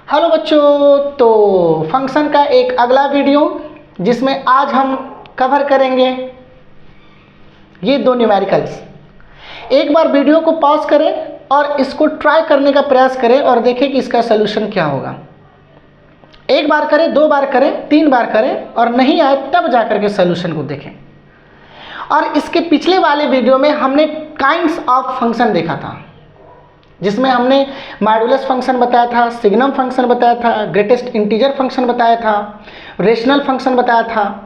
Hello बच्चों, तो function का एक अगला वीडियो जिसमें आज हम कवर करेंगे ये दो न्यूमेरिकल्स। एक बार वीडियो को पॉज करें और इसको ट्राई करने का प्रयास करें और देखें कि इसका सलूशन क्या होगा। एक बार करें, दो बार करें, तीन बार करें और नहीं आए तब जाकर के सलूशन को देखें। और इसके पिछले वाले वीडियो में हमने काइंड्स ऑफ फंक्शन देखा था, जिसमें हमने मॉड्यूलस फंक्शन बताया था, सिग्नम फंक्शन बताया था, ग्रेटेस्ट इंटीजर फंक्शन बताया था, रेशनल फंक्शन बताया था।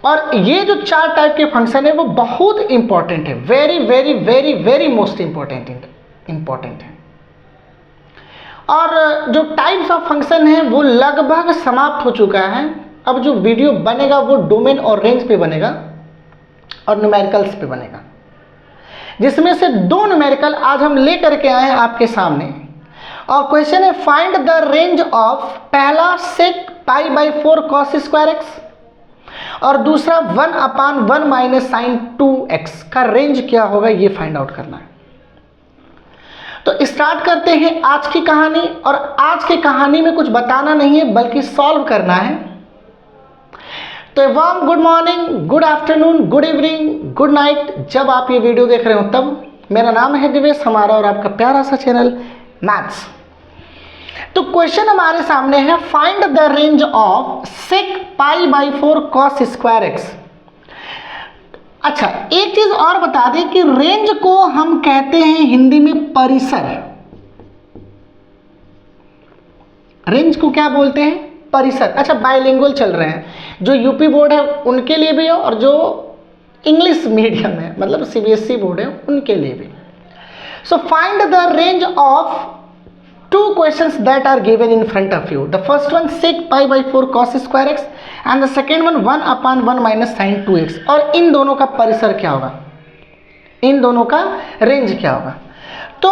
और ये जो चार टाइप के फंक्शन है वो बहुत इंपॉर्टेंट है, very very very very most important है। और जो टाइप्स ऑफ फंक्शन है वो लगभग समाप्त हो चुका है। अब जो वीडियो बनेगा वो डोमेन और रेंज पे बनेगा और न्यूमेरिकल्स पे बनेगा, जिसमें से दो न्यूमेरिकल आज हम लेकर के आए हैं आपके सामने। और क्वेश्चन है फाइंड द रेंज ऑफ, पहला sec π/4 cos स्क्वायर एक्स और दूसरा 1/1 माइनस साइन 2x का रेंज क्या होगा ये फाइंड आउट करना है। तो स्टार्ट करते हैं आज की कहानी। और आज की कहानी में कुछ बताना नहीं है बल्कि सॉल्व करना है। तो warm good morning, good afternoon, good evening, good night, जब आप ये वीडियो देख रहे हो तब। मेरा नाम है दिवेश, हमारा और आपका प्यारा सा चैनल मैथ्स। तो क्वेश्चन हमारे सामने है find the range of sec π/4 cos square x. अच्छा, एक चीज और बता दें कि रेंज को हम कहते हैं हिंदी में परिसर। रेंज को क्या बोलते हैं? परिसर। अच्छा, बाइलिंगुअल चल रहे हैं, जो यूपी बोर्ड है उनके लिए भी है और जो इंग्लिश मीडियम है मतलब सीबीएसई बोर्ड है उनके लिए भी। So find the range of two questions that are given in front of you. The first one sec π/4 cos square x and the second one 1/1 minus sin 2x। और इन दोनों का परिसर क्या होगा, इन दोनों का रेंज क्या होगा। तो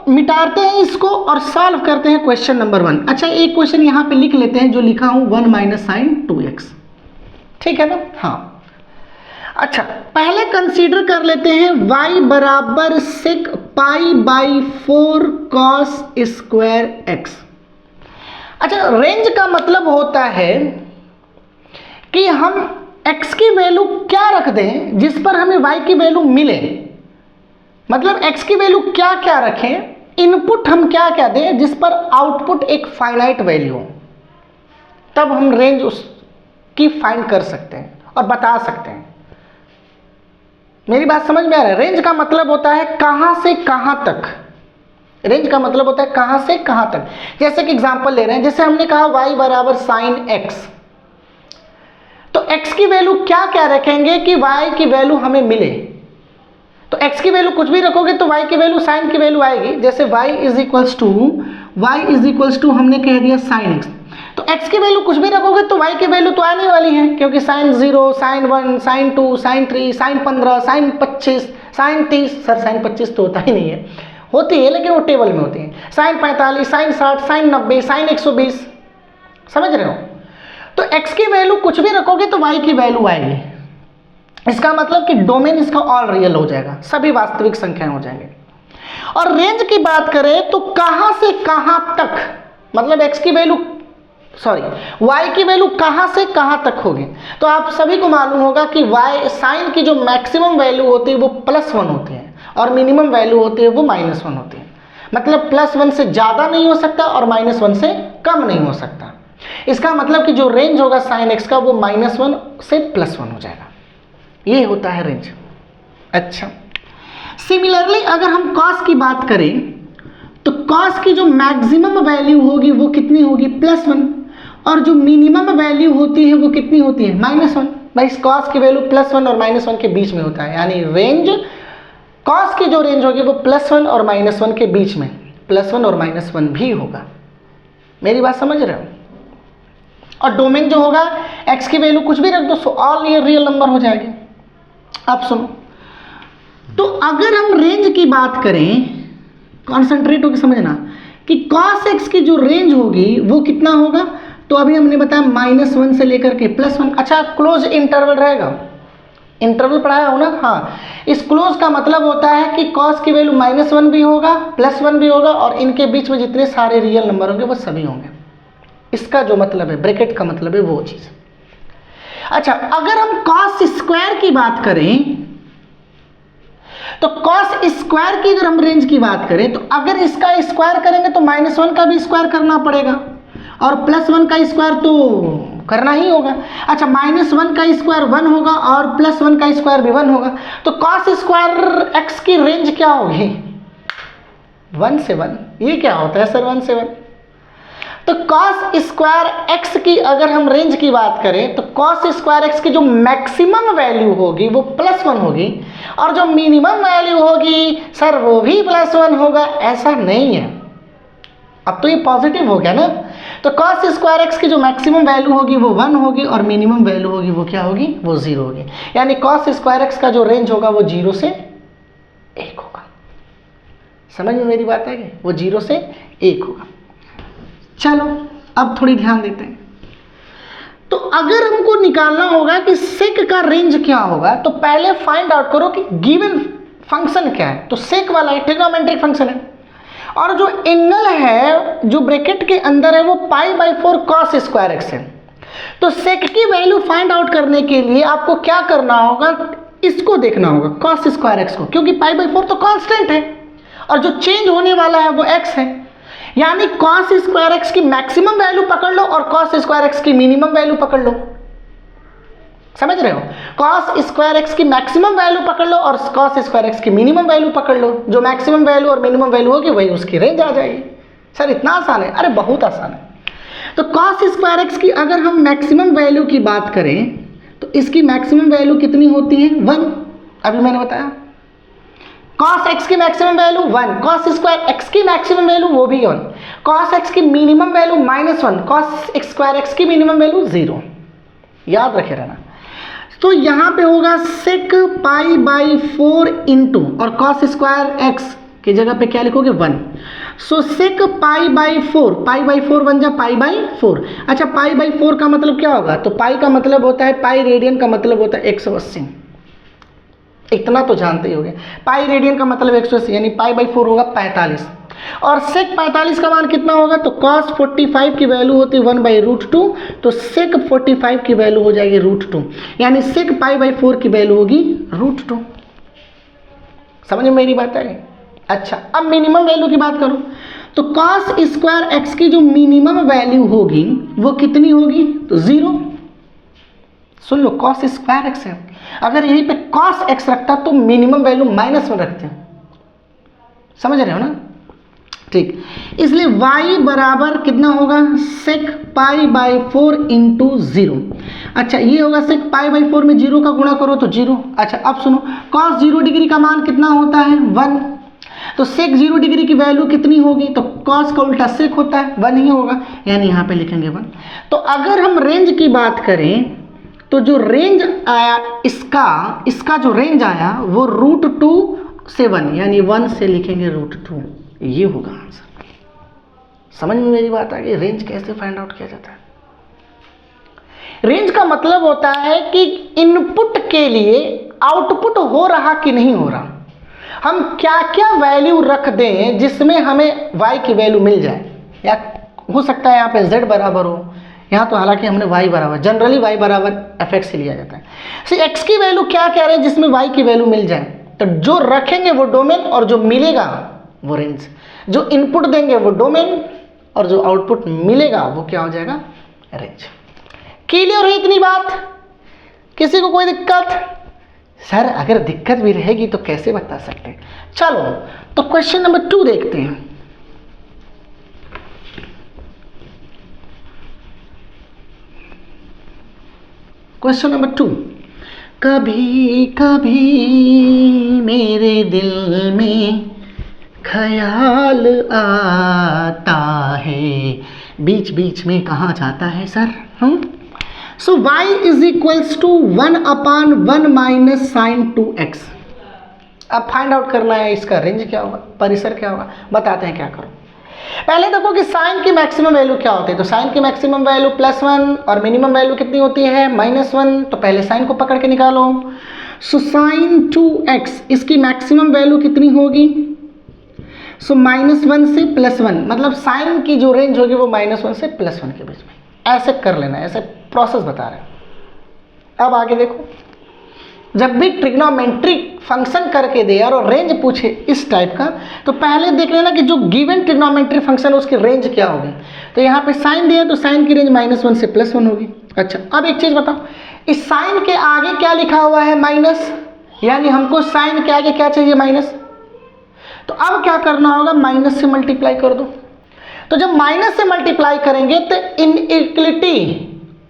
मिटाते हैं इसको और सॉल्व करते हैं क्वेश्चन नंबर 1। अच्छा, एक क्वेश्चन यहाँ पे लिख लेते हैं जो लिखा हूँ 1 माइनस साइन 2x, ठीक है ना। हाँ, अच्छा, पहले कंसीडर कर लेते हैं y बराबर sec π/4 cos स्क्वायर x। अच्छा, रेंज का मतलब होता है कि हम x की वैल्यू क्या रख दें जिस पर हमें y की वैल्यू मिले। मतलब x की वैल्यू क्या क्या रखें, इनपुट हम क्या क्या दें जिस पर आउटपुट एक फाइनाइट वैल्यू हो, तब हम रेंज उसकी फाइंड कर सकते हैं और बता सकते हैं। मेरी बात समझ में आ रहा है? रेंज का मतलब होता है कहां से कहां तक। रेंज का मतलब होता है कहां से कहां तक। जैसे कि एग्जांपल ले रहे हैं, जैसे हमने कहा y बराबर साइन x, तो x की वैल्यू क्या क्या रखेंगे कि y की वैल्यू हमें मिले। तो x की वैल्यू कुछ भी रखोगे तो y की वैल्यू साइन की वैल्यू आएगी। जैसे y इज इक्वल्स टू हमने कह दिया साइन x, तो x की वैल्यू कुछ भी रखोगे तो y की वैल्यू तो आने वाली है, क्योंकि sine 0, sine 1, sine 2, sine 3, sine 15, sine 25, sine 30, sir sine 25 तो होता ही नहीं है, होती है लेकिन वो टेबल में होती है, साइन 45, साइन 60, साइन 90, साइन 120, समझ रहे हो। तो x की वैल्यू कुछ भी रखोगे तो y की वैल्यू आएगी। इसका मतलब कि डोमेन इसका ऑल रियल हो जाएगा, सभी वास्तविक संख्याएं हो जाएंगे। और रेंज की बात करें तो कहां से कहां तक, मतलब x की वैल्यू y की वैल्यू कहां से कहां तक होगी। तो आप सभी को मालूम होगा कि y साइन की जो मैक्सिमम वैल्यू होती है वो +1 होती है और मिनिमम वैल्यू होती है वो -1 होती है। मतलब +1 से ज़्यादा नहीं हो सकता और -1 से कम नहीं हो सकता। इसका मतलब कि जो रेंज होगा साइन x का वो -1 से +1 हो जाएगा। ये होता है रेंज। अच्छा, सिमिलरली अगर हम cos की बात करें तो cos की जो मैक्सिमम वैल्यू होगी वो कितनी होगी, +1, और जो मिनिमम वैल्यू होती है वो कितनी होती है, -1। भाई cos की वैल्यू +1 और -1 के बीच में होता है, यानी रेंज cos की जो रेंज होगी वो +1 और -1 के बीच में, +1 और -1 भी होगा। मेरी बात समझ रहे हो। और डोमेन जो होगा x की वैल्यू कुछ भी रख दो सो ऑल ये रियल नंबर हो जाएगी। अब सुनो, तो अगर हम रेंज की बात करें, कॉन्सेंट्रेट होकर समझना कि cos x की जो रेंज होगी वो कितना होगा। तो अभी हमने बताया -1 से लेकर के +1। अच्छा, क्लोज इंटरवल रहेगा, इंटरवल पढ़ाया हो ना, हाँ। इस क्लोज का मतलब होता है कि कॉस की वैल्यू -1 भी होगा, +1 भी होगा, और इनके बीच में जितने सारे रियल नंबर होंगे वो सभी होंगे। इसका जो मतलब है, ब्रैकेट का मतलब है वो चीज़। अच्छा, अगर हम कॉस स्क्वायर की बात करें तो कॉस स्क्वायर की अगर हम रेंज की बात करें तो अगर इसका स्क्वायर करेंगे तो -1 का भी स्क्वायर करना पड़ेगा और +1 का स्क्वायर तो करना ही होगा। अच्छा, -1 का स्क्वायर 1 होगा और +1 का स्क्वायर भी 1 होगा, तो कॉस स्क्वायर x की रेंज क्या होगी? 1 से 1। ये क्या होता है सर 1 से 1? तो कॉस स्क्वायर x की अगर हम रेंज की बात करें तो कॉस स्क्वायर x की जो मैक्सिमम वैल्यू होगी वो +1 होगी और जो मिनिमम वैल्यू होगी सर वो भी +1 होगा। ऐसा नहीं है, अब तो ये पॉजिटिव हो गया ना। तो कॉस स्क्वायर x की जो मैक्सिमम वैल्यू होगी वो 1 होगी और मिनिमम वैल्यू होगी वो क्या होगी? वो 0 होगी। यानी कॉस स्क्वायर x का जो रेंज होगा वो 0 से 1 होगा। समझ में मेरी बात है कि वो 0 से 1 होगा। चलो अब थोड़ी ध्यान देते हैं। तो अगर हमको निकालना होगा कि सेक का रेंज क्या होगा तो पहले फाइंड आउट करो कि गिवन फंक्शन क्या है। तो सेक वाला है, ट्रिग्नोमेट्रिक फंक्शन है, और जो एंगल है जो ब्रैकेट के अंदर है वो π/4 cos स्क्वायर x है। तो सेक की वैल्यू फाइंड आउट करने के लिए आपको क्या करना होगा? इसको देखना होगा cos स्क्वायर x को, क्योंकि π/4 तो कांस्टेंट है और जो चेंज होने वाला है वो x है। यानी cos स्क्वायर x की मैक्सिमम वैल्यू पकड़ लो और cos स्क्वायर x की मिनिमम वैल्यू पकड़ लो। समझ रहे हो? cos स्क्वायर x की मैक्सिमम वैल्यू पकड़ लो और cos स्क्वायर x की मिनिमम वैल्यू पकड़ लो। जो मैक्सिमम वैल्यू और मिनिमम वैल्यू होगी वही उसकी रेंज आ जाएगी। सर इतना आसान है? अरे बहुत आसान है। तो cos स्क्वायर x की अगर हम मैक्सिमम वैल्यू की बात करें तो इसकी मैक्सिमम वैल्यू कितनी होती है? 1। अभी मैंने बताया cos x की maximum value 1, cos square x की मैक्सिमम वैल्यू वो भी 1, cos x की minimum value -1, cos square x की मिनिमम वैल्यू 0। याद रखे रहना। तो यहाँ पे होगा सेक π/4 इंटू और cos स्क्वायर x की जगह पे क्या लिखोगे? 1। सो सेक π/4 बन जा π/4। अच्छा, π/4 का मतलब क्या होगा? तो पाई का मतलब होता है, पाई रेडियन का मतलब होता है 180। इतना तो जानते ही होंगे। पाई रेडियन का मतलब 180, यानी π/4 होगा 45। और सेक 45 का मान कितना होगा? तो cos 45 की वैल्यू होती है 1/√2, तो सेक 45 की वैल्यू हो जाएगी √2, यानी सेक π/4 की वैल्यू होगी √2। समझ में मेरी बात है? अच्छा, अब मिनिमम वैल्यू की बात करूं तो cos स्क्वायर x की जो मिनिमम वैल्यू होगी वो कितनी होगी? तो 0। सुन लो, cos स्क्वायर x है, अगर यहीं पे cos x रखता तो मिनिमम वैल्यू -1 रखते हैं। समझ रहे हो ना? ठीक, इसलिए y बराबर कितना होगा? सेक π/4 इंटू 0। अच्छा, ये होगा सेक π/4 में 0 का गुणा करो तो 0। अच्छा, अब सुनो, cos 0 डिग्री का मान कितना होता है? 1। तो सेक 0 डिग्री की वैल्यू कितनी होगी? तो cos का उल्टा सेक होता है, 1 ही होगा, यानी यहाँ पे लिखेंगे 1। तो अगर हम रेंज की बात करें तो जो रेंज आया इसका जो रेंज आया वो √2 से 1, यानी 1 से लिखेंगे √2। ये होगा आंसर। समझ में मेरी बात आ गई? रेंज कैसे फाइंड आउट किया जाता है? रेंज का मतलब होता है कि इनपुट के लिए आउटपुट हो रहा कि नहीं हो रहा, हम क्या क्या वैल्यू रख दें जिसमें हमें y की वैल्यू मिल जाए। या हो सकता है यहाँ पे z बराबर हो, यहाँ तो हालांकि हमने y बराबर, जनरली y बराबर fx से लिया जाता है। तो x की वैल्यू क्या कह रहे हैं जिसमें y की वैल्यू मिल जाए, तो जो रखेंगे वो डोमेन और जो मिलेगा वो रेंज। जो इनपुट देंगे वो डोमेन और जो आउटपुट मिलेगा वो क्या हो जाएगा? रेंज। क्लियर है इतनी बात? किसी को कोई दिक्कत? सर अगर दिक्कत भी रहेगी तो कैसे बता सकते हैं? चलो तो क्वेश्चन नंबर 2 देखते हैं। क्वेश्चन नंबर 2, कभी कभी मेरे दिल में ख्याल आता है, बीच बीच में कहाँ जाता है sir? So y is equals to 1/1 minus sine 2x। अब फाइंड आउट करना है इसका रेंज क्या होगा, परिसर क्या होगा। बताते हैं क्या करो। पहले देखो कि साइन की मैक्सिमम वैल्यू क्या होती है। तो साइन की मैक्सिमम वैल्यू +1 और मिनिमम वैल्यू कितनी होती है? -1। तो पहले साइन को पकड़ के निकालो। सो साइन 2x इसकी मैक्सिमम वैल्यू कितनी होगी? सो -1 से +1, मतलब साइन की जो रेंज होगी वो -1 से +1 के बीच में। ऐसे कर लेना, ऐसे प्रोसेस बता रहे हैं। अब आगे देखो, जब भी ट्रिग्नोमेट्रिक फंक्शन करके दे और रेंज पूछे इस टाइप का, तो पहले देख लेना कि जो गिवन ट्रिग्नोमेट्रिक फंक्शन है उसकी रेंज क्या होगी। तो यहाँ पे साइन दिया तो साइन की रेंज -1 से +1 होगी। अच्छा, अब एक चीज बताओ, इस साइन के आगे क्या लिखा हुआ है? माइनस, यानी हमको साइन के आगे क्या चाहिए? माइनस। तो अब क्या करना होगा? माइनस से मल्टीप्लाई कर दो। तो जब माइनस से मल्टीप्लाई करेंगे तो इनइक्वलिटी,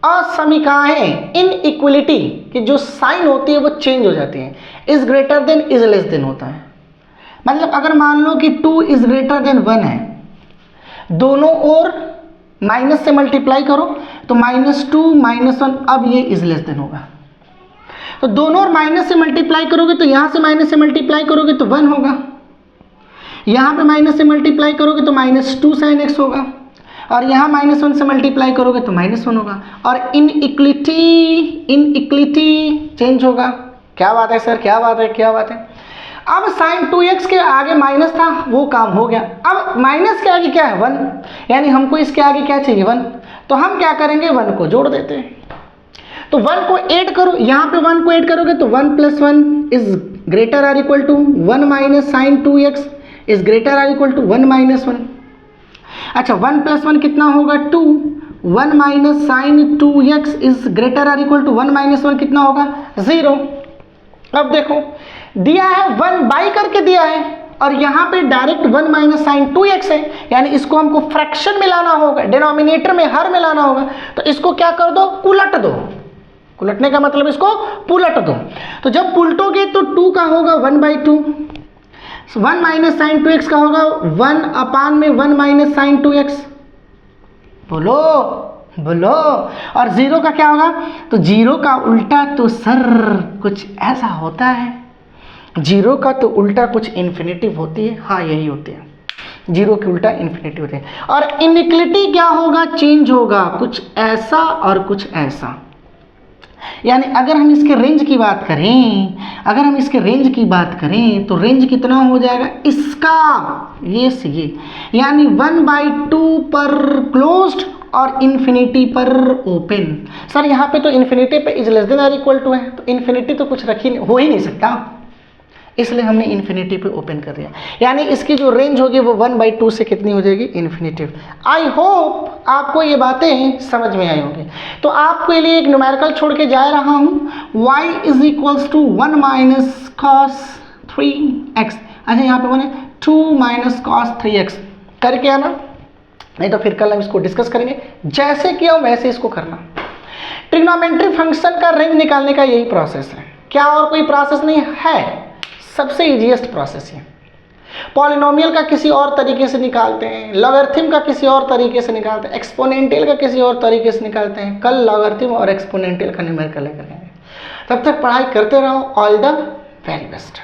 असमीकाएं, इनइक्वलिटी की जो साइन होती है वो चेंज हो जाती है। Is greater than, is less then होता है। मतलब अगर मान लो कि 2 इज ग्रेटर देन 1 है, दोनों ओर माइनस से मल्टीप्लाई करो तो -2 -1, अब ये इज लेस देन होगा। तो दोनों ओर माइनस से मल्टीप्लाई करोगे तो यहां से माइनस से मल्टीप्लाई करोगे तो 1 होगा, यहां पे माइनस से मल्टीप्लाई करोगे तो -2 sin x होगा, और यहाँ -1 से मल्टीप्लाई करोगे तो -1 होगा, और इनइक्वलिटी चेंज होगा। क्या बात है सर, क्या बात है, क्या बात है। अब sin 2x के आगे माइनस था, वो काम हो गया। अब माइनस के आगे क्या है? 1, यानी हमको इसके आगे क्या चाहिए? 1। तो हम क्या करेंगे? 1 को जोड़ देते हैं। तो 1 को ऐड करो, यहाँ पे 1 को ऐड करोगे तो 1 + 1 is greater or equal to 1 - sin 2x is greater or equal to 1 - 1। अच्छा, 1 + 1 कितना होगा? 2। 1 - sin 2x is greater or equal to 1 - 1 कितना होगा? 0। अब देखो, दिया है 1/, करके दिया है, और यहाँ पे डायरेक्ट 1 - sin 2x है, यानी इसको हमको फ्रैक्शन में लाना होगा, डिनोमिनेटर में हर में लाना होगा। तो इसको क्या कर दो? उलट दो। उलटने का मतलब इसको उलट दो। तो जब उलटोगे तो 2 का होगा 1/2, 1 - sin 2x का होगा 1/1 - sin 2x। बोलो बोलो। और 0 का क्या होगा? तो 0 का उल्टा तो सर कुछ ऐसा होता है, 0 का तो उल्टा कुछ इन्फिनिटिव होती है। हाँ, यही होती है, 0 के उल्टा इन्फिनिटिव होती है। और इनइक्वलिटी क्या होगा? चेंज होगा, कुछ ऐसा और कुछ ऐसा। यानी अगर हम इसके रेंज की बात करें, अगर हम इसके रेंज की बात करें तो रेंज कितना हो जाएगा इसका? ये से ये, यानी 1/2 पर क्लोज्ड और इन्फिनिटी पर ओपन। सर यहाँ पे तो इन्फिनिटी पे is less than or equal to है, तो इन्फिनिटी तो कुछ हो ही नहीं सकता, इसलिए हमने इन्फिनिटी पे ओपन कर दिया। यानी इसकी जो रेंज होगी वो 1/2 से कितनी हो जाएगी? इन्फिनिटिव। आई होप आपको ये बातें समझ में आई होंगी। तो आपके लिए एक न्यूमेरिकल छोड़ के जा रहा हूँ, y = 1 - cos 3x। अच्छा, यहाँ पे बोले 2 - cos 3x करके आना, नहीं तो फिर कल हम इसको डिस्कस करेंगे। जैसे किया वैसे इसको करना। ट्रिग्नोमेट्री फंक्शन का रेंज निकालने का यही प्रोसेस है, क्या और कोई प्रोसेस नहीं है। सबसे इजीएस्ट प्रोसेस है। पॉलिनोमियल का किसी और तरीके से निकालते हैं, लॉगरिथम का किसी और तरीके से निकालते हैं, एक्सपोनेंशियल का किसी और तरीके से निकालते हैं। कल लॉगरिथम और एक्सपोनेंशियल का न्यूमेरिकल लेकर आएंगे। तब तक पढ़ाई करते रहो। All the very best.